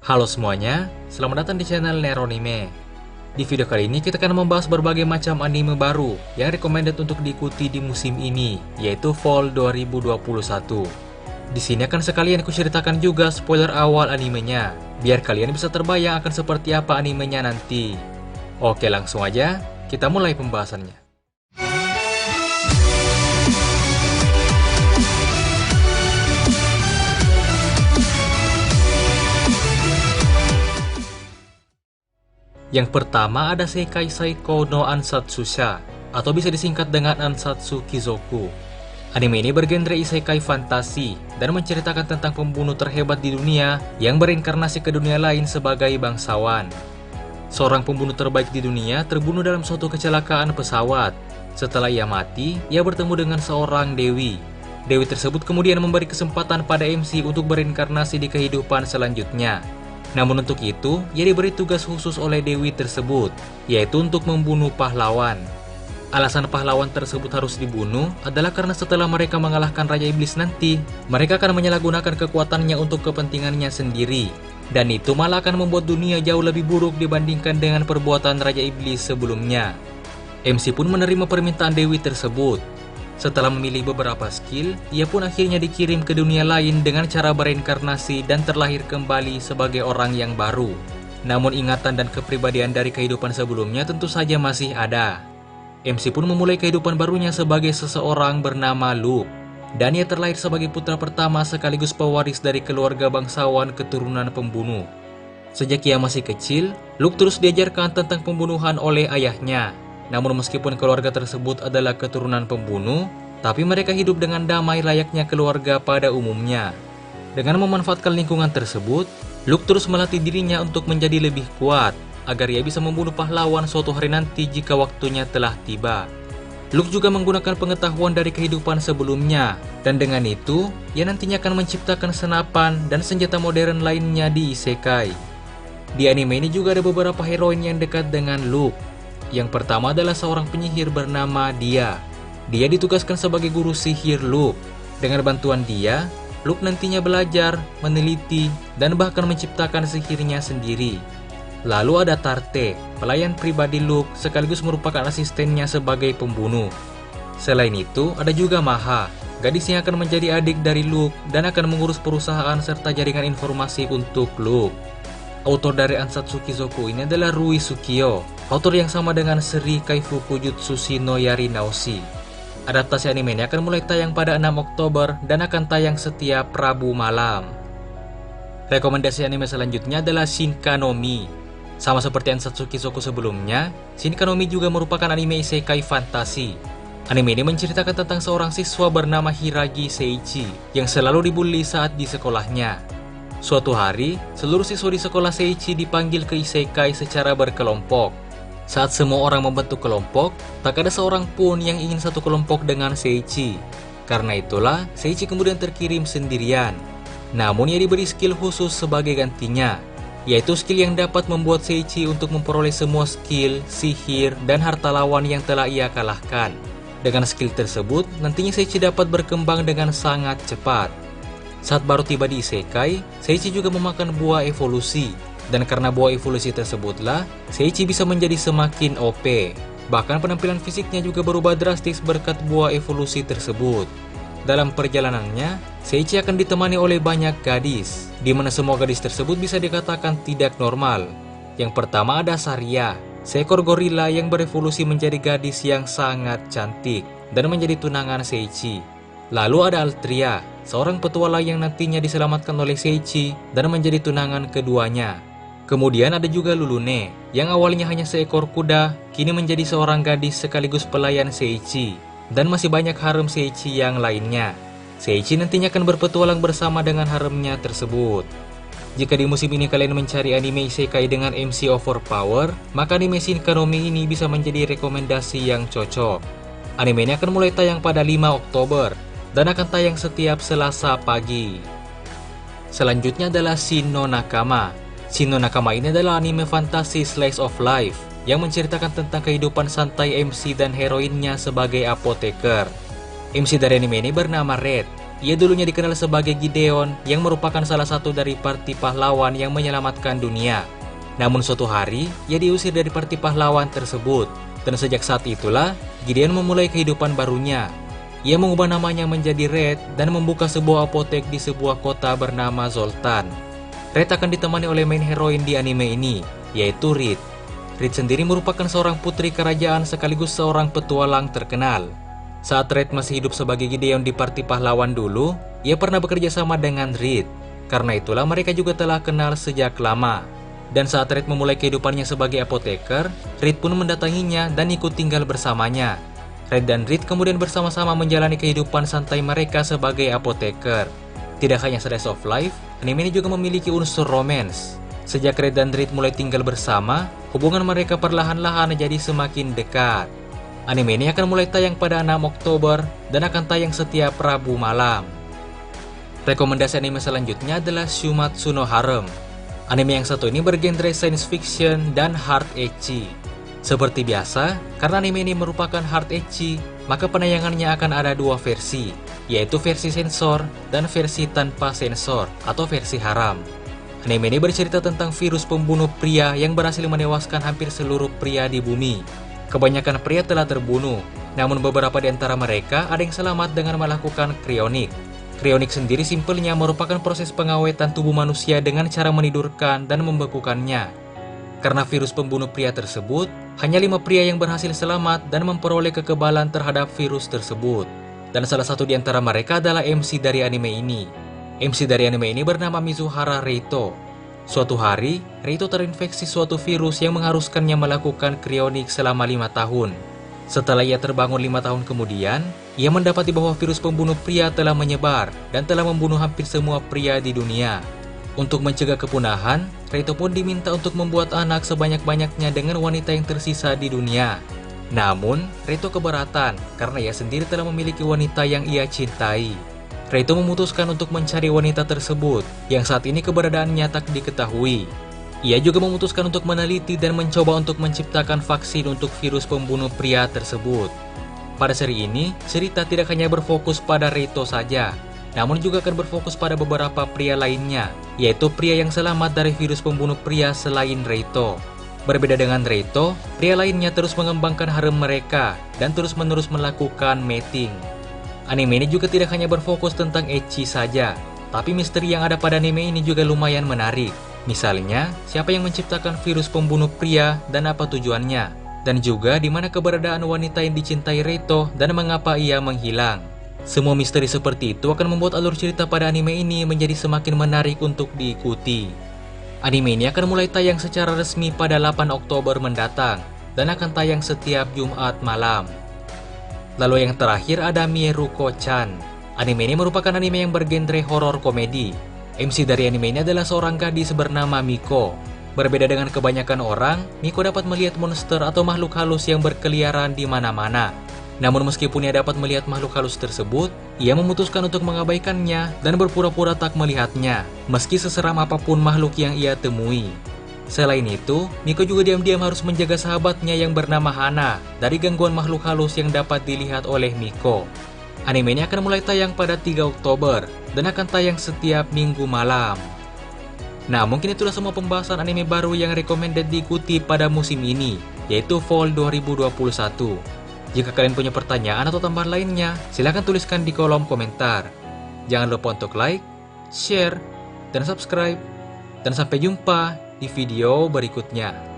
Halo semuanya, selamat datang di channel Neronime. Di video kali ini kita akan membahas berbagai macam anime baru yang recommended untuk diikuti di musim ini, yaitu Fall 2021. Di sini akan sekalian aku ceritakan juga spoiler awal animenya, biar kalian bisa terbayang akan seperti apa animenya nanti. Oke, langsung aja, kita mulai pembahasannya. Yang pertama ada Sekai Seiko no Ansatsusha, atau bisa disingkat dengan Ansatsu Kizoku. Anime ini bergenre isekai fantasi dan menceritakan tentang pembunuh terhebat di dunia yang berinkarnasi ke dunia lain sebagai bangsawan. Seorang pembunuh terbaik di dunia terbunuh dalam suatu kecelakaan pesawat. Setelah ia mati, ia bertemu dengan seorang dewi. Dewi tersebut kemudian memberi kesempatan pada MC untuk berinkarnasi di kehidupan selanjutnya. Namun untuk itu, ia diberi tugas khusus oleh dewi tersebut, yaitu untuk membunuh pahlawan. Alasan pahlawan tersebut harus dibunuh adalah karena setelah mereka mengalahkan Raja Iblis nanti, mereka akan menyalahgunakan kekuatannya untuk kepentingannya sendiri. Dan itu malah akan membuat dunia jauh lebih buruk dibandingkan dengan perbuatan Raja Iblis sebelumnya. MC pun menerima permintaan dewi tersebut. Setelah memilih beberapa skill, ia pun akhirnya dikirim ke dunia lain dengan cara bereinkarnasi dan terlahir kembali sebagai orang yang baru. Namun ingatan dan kepribadian dari kehidupan sebelumnya tentu saja masih ada. MC pun memulai kehidupan barunya sebagai seseorang bernama Luke. Dan ia terlahir sebagai putra pertama sekaligus pewaris dari keluarga bangsawan keturunan pembunuh. Sejak ia masih kecil, Luke terus diajarkan tentang pembunuhan oleh ayahnya. Namun meskipun keluarga tersebut adalah keturunan pembunuh, tapi mereka hidup dengan damai layaknya keluarga pada umumnya. Dengan memanfaatkan lingkungan tersebut, Luke terus melatih dirinya untuk menjadi lebih kuat, agar ia bisa membunuh pahlawan suatu hari nanti jika waktunya telah tiba. Luke juga menggunakan pengetahuan dari kehidupan sebelumnya, dan dengan itu, ia nantinya akan menciptakan senapan dan senjata modern lainnya di isekai. Di anime ini juga ada beberapa heroin yang dekat dengan Luke. Yang pertama adalah seorang penyihir bernama Dia. Dia ditugaskan sebagai guru sihir Luke. Dengan bantuan dia, Luke nantinya belajar, meneliti, dan bahkan menciptakan sihirnya sendiri. Lalu ada Tarte, pelayan pribadi Luke sekaligus merupakan asistennya sebagai pembunuh. Selain itu, ada juga Maha, gadis yang akan menjadi adik dari Luke dan akan mengurus perusahaan serta jaringan informasi untuk Luke. Autor dari Ansatsu Kizoku ini adalah Rui Sukiyo, autor yang sama dengan seri Kaifuku Jutsushi no Yari Naoshi. Adaptasi anime ini akan mulai tayang pada 6 Oktober dan akan tayang setiap Rabu malam. Rekomendasi anime selanjutnya adalah Shinkanomi. Sama seperti Ansatsu Kizoku sebelumnya, Shinkanomi juga merupakan anime isekai fantasi. Anime ini menceritakan tentang seorang siswa bernama Hiragi Seiichi yang selalu dibully saat di sekolahnya. Suatu hari, seluruh siswa di sekolah Seiichi dipanggil ke isekai secara berkelompok. Saat semua orang membentuk kelompok, tak ada seorang pun yang ingin satu kelompok dengan Seiichi. Karena itulah, Seiichi kemudian terkirim sendirian. Namun ia diberi skill khusus sebagai gantinya, yaitu skill yang dapat membuat Seiichi untuk memperoleh semua skill, sihir, dan harta lawan yang telah ia kalahkan. Dengan skill tersebut, nantinya Seiichi dapat berkembang dengan sangat cepat. Saat baru tiba di isekai, Seiichi juga memakan buah evolusi. Dan karena buah evolusi tersebutlah, Seiichi bisa menjadi semakin OP. Bahkan penampilan fisiknya juga berubah drastis berkat buah evolusi tersebut. Dalam perjalanannya, Seiichi akan ditemani oleh banyak gadis, di mana semua gadis tersebut bisa dikatakan tidak normal. Yang pertama ada Saria, seekor gorila yang berevolusi menjadi gadis yang sangat cantik dan menjadi tunangan Seiichi. Lalu ada Altria, seorang petualang yang nantinya diselamatkan oleh Seiichi dan menjadi tunangan keduanya. Kemudian ada juga Lulune, yang awalnya hanya seekor kuda, kini menjadi seorang gadis sekaligus pelayan Seiichi. Dan masih banyak harem Seiichi yang lainnya. Seiichi nantinya akan berpetualang bersama dengan haremnya tersebut. Jika di musim ini kalian mencari anime isekai dengan MC overpower, maka anime Shinkanomi ini bisa menjadi rekomendasi yang cocok. Anime ini akan mulai tayang pada 5 Oktober. Dan akan tayang setiap Selasa pagi. Selanjutnya adalah Shin no Nakama. Shin no Nakama ini adalah anime fantasi slice of life yang menceritakan tentang kehidupan santai MC dan heroinnya sebagai apoteker. MC dari anime ini bernama Red. ia dulunya dikenal sebagai Gideon yang merupakan salah satu dari parti pahlawan yang menyelamatkan dunia. Namun suatu hari, ia diusir dari parti pahlawan tersebut. Dan sejak saat itulah, Gideon memulai kehidupan barunya. Ia mengubah namanya menjadi Red dan membuka sebuah apotek di sebuah kota bernama Zoltan. Red akan ditemani oleh main heroin di anime ini, yaitu Reed. Reed sendiri merupakan seorang putri kerajaan sekaligus seorang petualang terkenal. Saat Reed masih hidup sebagai Gideon di parti pahlawan dulu, ia pernah bekerja sama dengan Reed. Karena itulah mereka juga telah kenal sejak lama. Dan saat Reed memulai kehidupannya sebagai apoteker, Reed pun mendatanginya dan ikut tinggal bersamanya. Red dan Reed kemudian bersama-sama menjalani kehidupan santai mereka sebagai apoteker. Tidak hanya slice of life, anime ini juga memiliki unsur romance. Sejak Red dan Reed mulai tinggal bersama, hubungan mereka perlahan-lahan jadi semakin dekat. Anime ini akan mulai tayang pada 6 Oktober dan akan tayang setiap Rabu malam. Rekomendasi anime selanjutnya adalah Shumatsu no Harem. Anime yang satu ini bergenre science fiction dan hard ecchi. Seperti biasa, karena anime ini merupakan hard ecchi, maka penayangannya akan ada dua versi, yaitu versi sensor dan versi tanpa sensor atau versi haram. Anime ini bercerita tentang virus pembunuh pria yang berhasil menewaskan hampir seluruh pria di bumi. Kebanyakan pria telah terbunuh, namun beberapa di antara mereka ada yang selamat dengan melakukan krionik. Krionik sendiri simpelnya merupakan proses pengawetan tubuh manusia dengan cara menidurkan dan membekukannya. Karena virus pembunuh pria tersebut, hanya 5 pria yang berhasil selamat dan memperoleh kekebalan terhadap virus tersebut. Dan salah satu di antara mereka adalah MC dari anime ini. MC dari anime ini bernama Mizuhara Reito. Suatu hari, Reito terinfeksi suatu virus yang mengharuskannya melakukan krionik selama 5 tahun. Setelah ia terbangun 5 tahun kemudian, ia mendapati bahwa virus pembunuh pria telah menyebar dan telah membunuh hampir semua pria di dunia. Untuk mencegah kepunahan, Reito pun diminta untuk membuat anak sebanyak-banyaknya dengan wanita yang tersisa di dunia. Namun, Reito keberatan karena ia sendiri telah memiliki wanita yang ia cintai. Reito memutuskan untuk mencari wanita tersebut, yang saat ini keberadaannya tak diketahui. Ia juga memutuskan untuk meneliti dan mencoba untuk menciptakan vaksin untuk virus pembunuh pria tersebut. Pada seri ini, cerita tidak hanya berfokus pada Reito saja, namun juga akan berfokus pada beberapa pria lainnya, yaitu pria yang selamat dari virus pembunuh pria selain Reito. Berbeda dengan Reito, pria lainnya terus mengembangkan harem mereka dan terus-menerus melakukan mating. Anime ini juga tidak hanya berfokus tentang ecchi saja, tapi misteri yang ada pada anime ini juga lumayan menarik. Misalnya, siapa yang menciptakan virus pembunuh pria dan apa tujuannya, dan juga di mana keberadaan wanita yang dicintai Reito dan mengapa ia menghilang. Semua misteri seperti itu akan membuat alur cerita pada anime ini menjadi semakin menarik untuk diikuti. Anime ini akan mulai tayang secara resmi pada 8 Oktober mendatang dan akan tayang setiap Jumat malam. Lalu yang terakhir ada Mieruko-chan. Anime ini merupakan anime yang bergenre horor komedi. MC dari anime ini adalah seorang gadis bernama Miko. Berbeda dengan kebanyakan orang, Miko dapat melihat monster atau makhluk halus yang berkeliaran di mana-mana. Namun meskipun ia dapat melihat makhluk halus tersebut, ia memutuskan untuk mengabaikannya dan berpura-pura tak melihatnya, meski seseram apapun makhluk yang ia temui. Selain itu, Miko juga diam-diam harus menjaga sahabatnya yang bernama Hana dari gangguan makhluk halus yang dapat dilihat oleh Miko. Anime ini akan mulai tayang pada 3 Oktober dan akan tayang setiap minggu malam. Nah, mungkin itulah semua pembahasan anime baru yang recommended diikuti pada musim ini, yaitu Fall 2021. Jika kalian punya pertanyaan atau tambahan lainnya, silahkan tuliskan di kolom komentar. Jangan lupa untuk like, share, dan subscribe. Dan sampai jumpa di video berikutnya.